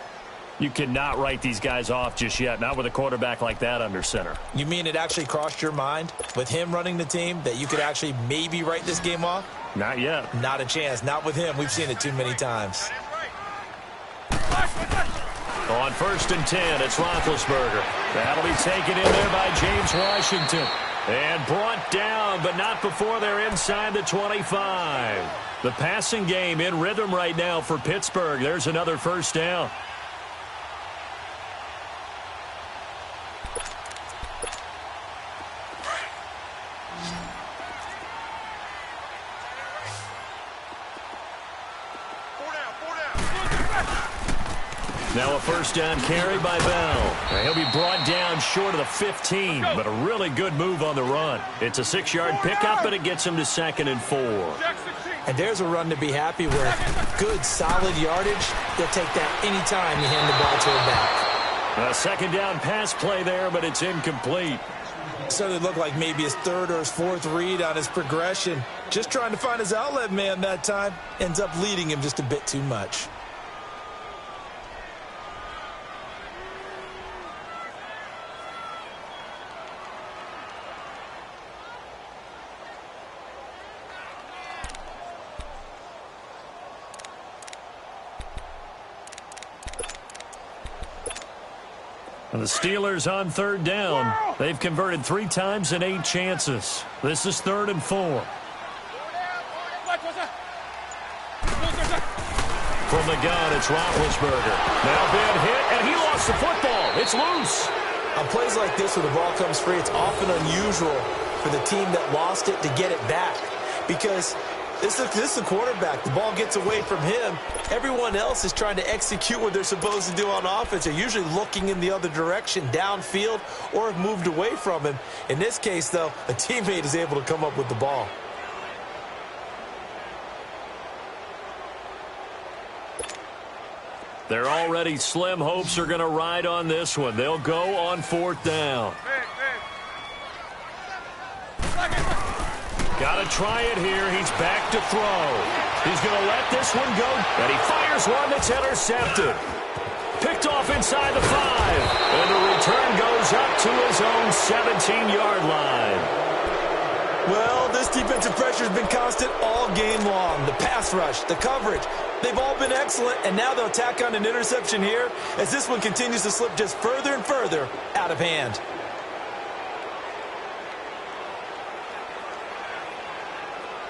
You cannot write these guys off just yet, not with a quarterback like that under center. You mean it actually crossed your mind with him running the team that you could actually maybe write this game off? Not yet. Not a chance. Not with him. We've seen it too many times. On first and 10, it's Roethlisberger. That'll be taken in there by James Washington. And brought down, but not before they're inside the 25. The passing game in rhythm right now for Pittsburgh. There's another first down. Now a first down carry by Bell. He'll be brought down short of the 15, but a really good move on the run. It's a 6-yard pickup, but it gets him to 2nd and 4. And there's a run to be happy with. Good, solid yardage. He'll take that anytime you hand the ball to him back. A second down pass play there, but it's incomplete. So it looked like maybe his 3rd or his 4th read on his progression. Just trying to find his outlet man that time. Ends up leading him just a bit too much. And the Steelers on third down. They've converted 3 times in 8 chances. This is 3rd and 4. From the gun, it's Roethlisberger. Now been hit, and he lost the football. It's loose. On plays like this where the ball comes free, it's often unusual for the team that lost it to get it back. Because this is the quarterback. The ball gets away from him. Everyone else is trying to execute what they're supposed to do on offense. They're usually looking in the other direction, downfield, or have moved away from him. In this case, though, a teammate is able to come up with the ball. They're already slim hopes are going to ride on this one. They'll go on 4th down. Got to try it here. He's back to throw. He's going to let this one go, and he fires one that's intercepted. Picked off inside the 5, and the return goes up to his own 17-yard line. Well, this defensive pressure has been constant all game long. The pass rush, the coverage, they've all been excellent, and now they'll tack on an interception here as this one continues to slip just further and further out of hand.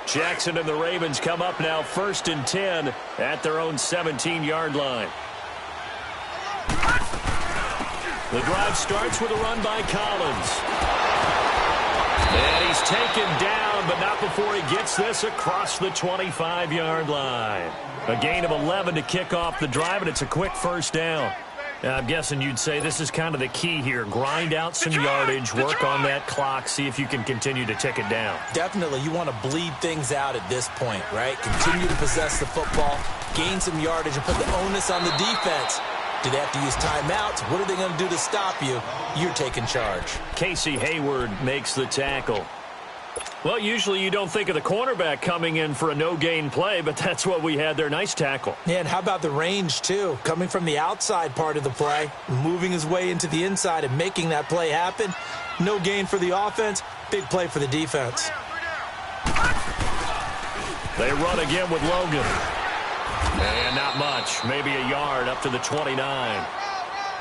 Jackson and the Ravens come up now 1st and 10 at their own 17-yard line. The drive starts with a run by Collins. And he's taken down, but not before he gets this across the 25-yard line. A gain of 11 to kick off the drive, and it's a quick first down. I'm guessing you'd say this is kind of the key here. Grind out some yardage, work on that clock, see if you can continue to tick it down. Definitely. You want to bleed things out at this point, right? Continue to possess the football, gain some yardage, and put the onus on the defense. Do they have to use timeouts? What are they going to do to stop you? You're taking charge. Casey Hayward makes the tackle. Well, usually you don't think of the cornerback coming in for a no-gain play, but that's what we had there. Nice tackle. Yeah, and how about the range, too? Coming from the outside part of the play, moving his way into the inside and making that play happen. No gain for the offense, big play for the defense. They run again with Logan. And not much, maybe a yard up to the 29.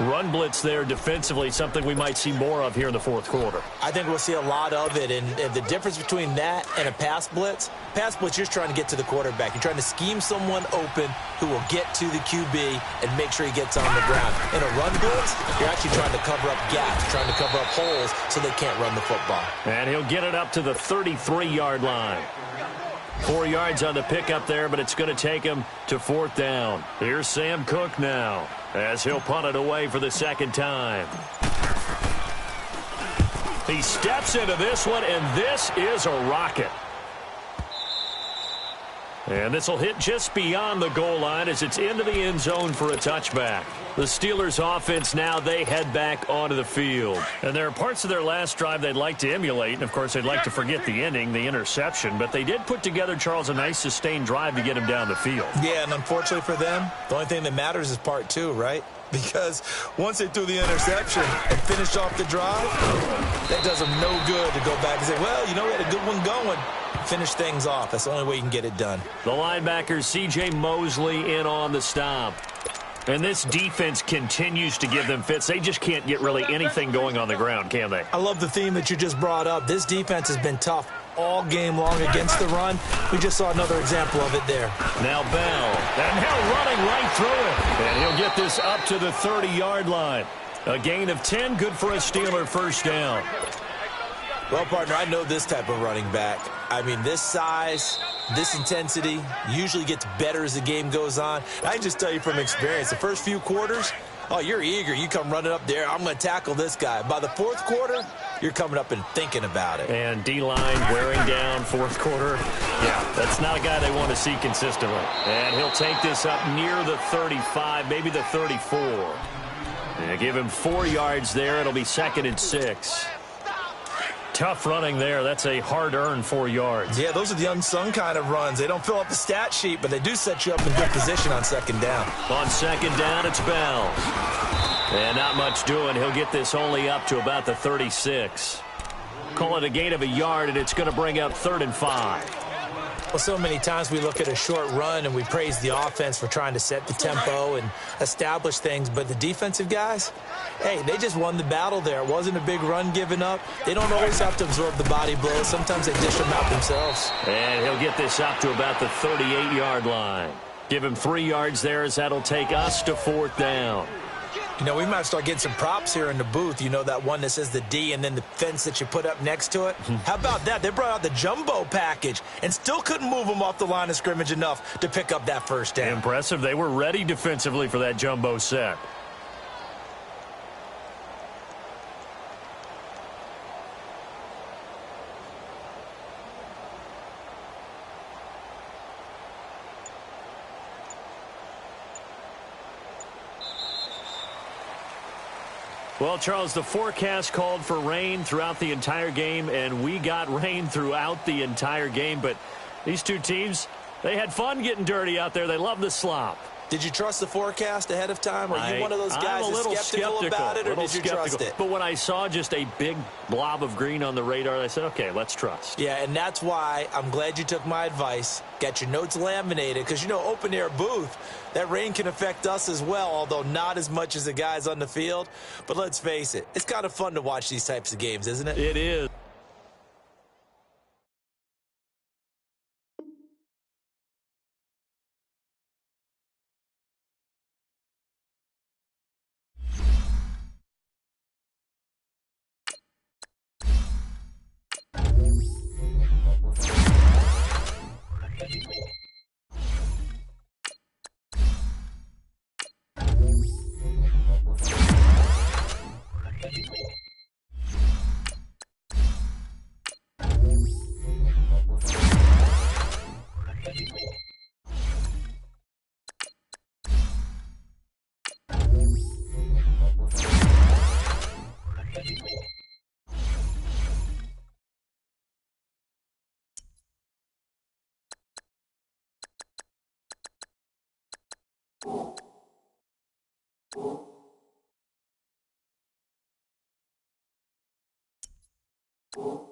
Run blitz there defensively, something we might see more of here in the fourth quarter. I think we'll see a lot of it, and the difference between that and a pass blitz, you're just trying to get to the quarterback. You're trying to scheme someone open who will get to the QB and make sure he gets on the ground. In a run blitz, you're actually trying to cover up gaps, trying to cover up holes so they can't run the football. And he'll get it up to the 33-yard line. 4 yards on the pickup there, but it's going to take him to fourth down. Here's Sam Cook now, as he'll punt it away for the second time. He steps into this one, and this is a rocket. And this will hit just beyond the goal line as it's into the end zone for a touchback. The Steelers offense now, they head back onto the field. And there are parts of their last drive they'd like to emulate. And, of course, they'd like to forget the ending, the interception. But they did put together, Charles, a nice sustained drive to get him down the field. Yeah, and unfortunately for them, the only thing that matters is part two, right? Because once they threw the interception and finished off the drive, that does them no good to go back and say, well, you know, we had a good one going. Finish things off. That's the only way you can get it done. The linebacker, C.J. Mosley, in on the stop. And this defense continues to give them fits. They just can't get really anything going on the ground, can they? I love the theme that you just brought up. This defense has been tough all game long against the run. We just saw another example of it there. Now Bell. And Hill running right through it. And he'll get this up to the 30-yard line. A gain of 10, good for a Steeler first down. Well, partner, I know this type of running back. I mean, this size, this intensity usually gets better as the game goes on. I can just tell you from experience, the first few quarters, oh, you're eager. You come running up there. I'm going to tackle this guy. By the fourth quarter, you're coming up and thinking about it. And D-line wearing down fourth quarter. Yeah, that's not a guy they want to see consistently. And he'll take this up near the 35, maybe the 34. And give him 4 yards there. It'll be 2nd and 6. Tough running there. That's a hard-earned 4 yards. Yeah, those are the unsung kind of runs. They don't fill up the stat sheet, but they do set you up in good position on second down. On second down, it's Bell. And not much doing. He'll get this only up to about the 36. Call it a gain of a yard, and it's going to bring up 3rd and 5. Well, so many times we look at a short run and we praise the offense for trying to set the tempo and establish things, but the defensive guys, hey, they just won the battle there. It wasn't a big run given up. They don't always have to absorb the body blows. Sometimes they dish them out themselves. And he'll get this up to about the 38-yard line. Give him 3 yards there as that'll take us to 4th down. You know, we might start getting some props here in the booth. You know, that one that says the D and then the fence that you put up next to it? How about that? They brought out the jumbo package and still couldn't move them off the line of scrimmage enough to pick up that first down. Impressive. They were ready defensively for that jumbo set. Well, Charles, the forecast called for rain throughout the entire game, and we got rain throughout the entire game. But these two teams, they had fun getting dirty out there. They love the slop. Did you trust the forecast ahead of time? Are you one of those guys that's skeptical about it, or did you trust it? But when I saw just a big blob of green on the radar, I said, okay, let's trust. Yeah, and that's why I'm glad you took my advice. Got your notes laminated, because, you know, open-air booth, that rain can affect us as well, although not as much as the guys on the field. But let's face it, it's kind of fun to watch these types of games, isn't it? It is. you.